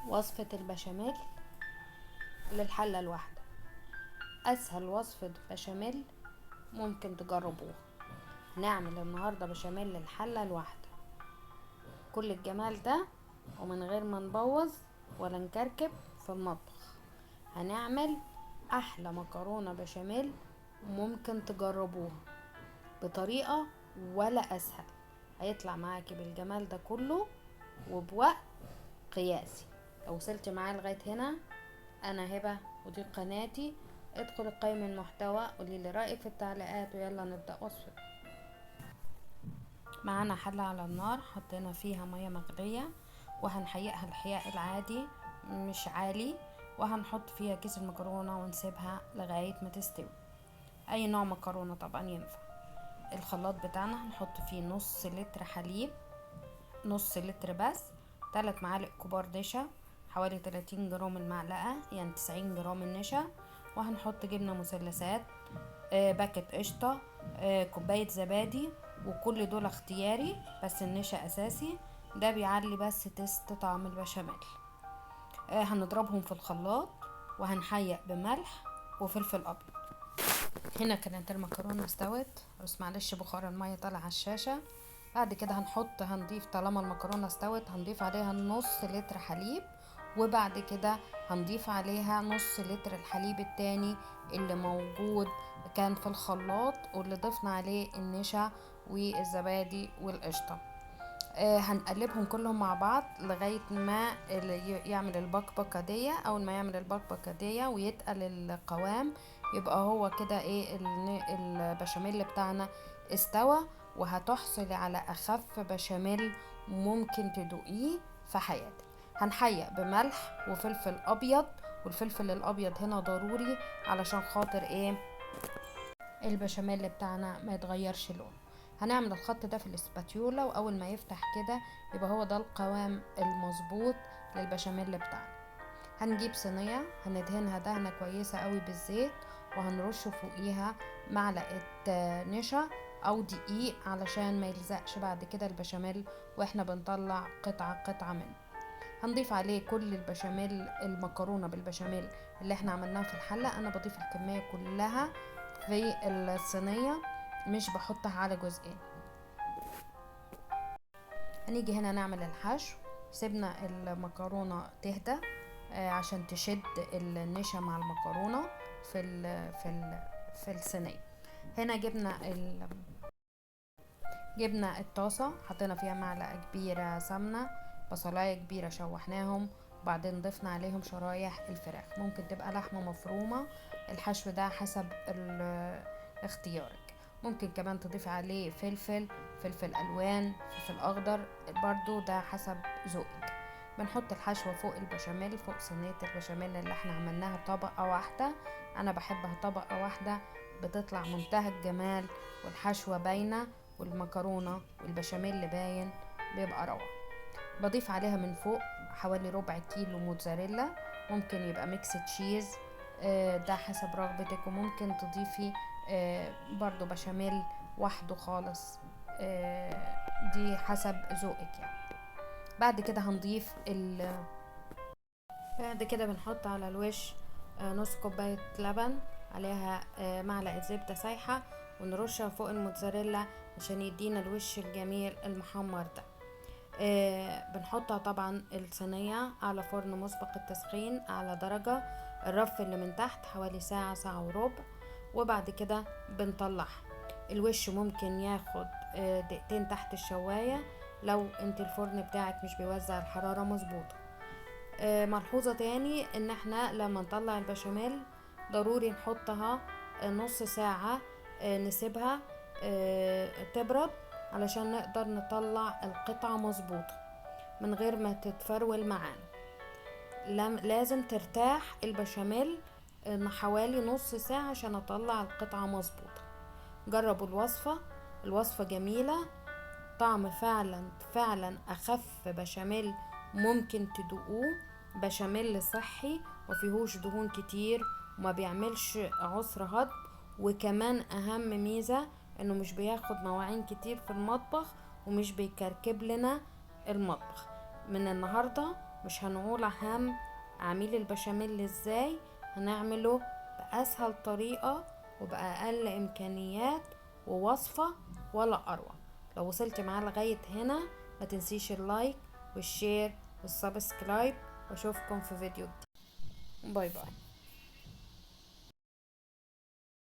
وصفة البشاميل للحلة الواحدة. أسهل وصفة بشاميل ممكن تجربوها. هنعمل النهاردة بشاميل للحلة الواحدة، كل الجمال ده ومن غير ما نبوظ ولا نكركب في المطبخ. هنعمل أحلى مكرونة بشاميل ممكن تجربوها بطريقة ولا أسهل. هيطلع معاكي بالجمال ده كله وبوقت قياسي. لو وصلت معايا لغاية هنا، انا هبة ودي قناتي. ادخل قيم المحتوى، قولي لي رأيك في التعليقات، ويلا نبدأ وصفة. معانا حلة على النار، حطينا فيها مية مغلية وهنحيقها الحياء العادي مش عالي، وهنحط فيها كيس المكرونة ونسيبها لغاية ما تستوي. اي نوع مكرونة طبعا ينفع. الخلاط بتاعنا هنحط فيه نص لتر حليب، نص لتر بس، 3 معالق كبار نشا، حوالي 30 جرام المعلقة يعني 90 جرام النشا، وهنحط جبنة مثلثات، باكت قشطة، كوباية زبادي، وكل دول اختياري بس النشا اساسي، ده بيعلي بس تست طعم البشاميل. هنضربهم في الخلاط وهنحيق بملح وفلفل ابيض. هنا كانت المكرونة استوت، بس معلش بخار المية طالع على الشاشة. بعد كده هنضيف طالما المكرونة استوت هنضيف عليها نص لتر حليب، وبعد كده هنضيف عليها نص لتر الحليب التاني اللي موجود كان في الخلاط، واللي ضفنا عليه النشا والزبادي والقشطة. هنقلبهم كلهم مع بعض لغاية ما يعمل البكبكة دي. اول ما يعمل البكبكة دي ويتقل القوام، يبقى هو كده ايه البشاميل بتاعنا استوى، وهتحصلي على اخف بشاميل ممكن تدوقيه في حياتك. هنحيق بملح وفلفل ابيض، والفلفل الابيض هنا ضروري علشان خاطر ايه البشاميل بتاعنا ما يتغيرش لونه. هنعمل الخط ده في الاسباتيولا، واول ما يفتح كده يبقى هو ده القوام المظبوط للبشاميل بتاعنا. هنجيب صينية هندهنها دهنة كويسة قوي بالزيت، وهنرش فوقيها معلقة نشا او دقيق علشان ما يلزقش بعد كده البشاميل واحنا بنطلع قطعة قطعة منه. هنضيف عليه كل البشاميل، المكرونة بالبشاميل اللي احنا عملناها في الحلة. انا بضيف الكمية كلها في الصينية، مش بحطها على جزئين. هنيجي هنا نعمل الحشو. سيبنا المكرونة تهدى عشان تشد النشا مع المكرونة في الصينية. هنا جبنا الطاسة، حطينا فيها معلقة كبيرة سمنة، بصلاية كبيرة شوحناهم، وبعدين ضفنا عليهم شرايح الفراخ، ممكن تبقى لحمة مفرومة. الحشو ده حسب اختيارك. ممكن كمان تضيف عليه فلفل الوان، فلفل اخضر، برضو ده حسب ذوقك. بنحط الحشوة فوق البشاميل، فوق صينية البشاميل اللي احنا عملناها طبقة واحدة. انا بحبها طبقة واحدة، بتطلع منتهى الجمال والحشوة باينة والمكرونة والبشاميل باين، بيبقى روعة. بضيف عليها من فوق حوالي ربع كيلو موتزاريلا، ممكن يبقى ميكس تشيز، ده حسب رغبتك، وممكن تضيفي برضو بشاميل وحده خالص، دي حسب ذوقك يعني. بعد كده بعد كده بنحط على الوش نص كوباية لبن، عليها معلقة زبدة سايحة، ونرشها فوق الموتزاريلا عشان يدينا الوش الجميل المحمر ده. بنحطها طبعا الصينية على فرن مسبق التسخين على درجة، الرف اللي من تحت حوالي ساعة، ساعة وربع، وبعد كده بنطلعها. الوش ممكن ياخد دقيقتين تحت الشواية لو انت الفرن بتاعك مش بيوزع الحرارة مظبوطة. ملحوظة تاني ان احنا لما نطلع البشاميل ضروري نحطها نص ساعة، نسيبها تبرد علشان نقدر نطلع القطعة مظبوطة من غير ما تتفرول معانا. لازم ترتاح البشاميل حوالي نص ساعة عشان اطلع القطعة مظبوطة. جربوا الوصفة جميلة، طعم فعلا فعلا اخف بشاميل ممكن تدوقوه. بشاميل صحي ومفيهوش دهون كتير وما بيعملش عسر هضم، وكمان اهم ميزة انه مش بياخد مواعين كتير في المطبخ ومش بيكركب لنا المطبخ. من النهاردة مش هنقول اهم عميل البشاميل ازاي، هنعمله بأسهل طريقة وبأقل إمكانيات ووصفة ولا أروع. لو وصلت معاه لغاية هنا ما تنسيش اللايك والشير والسبسكرايب، واشوفكم في فيديو جديد. باي باي.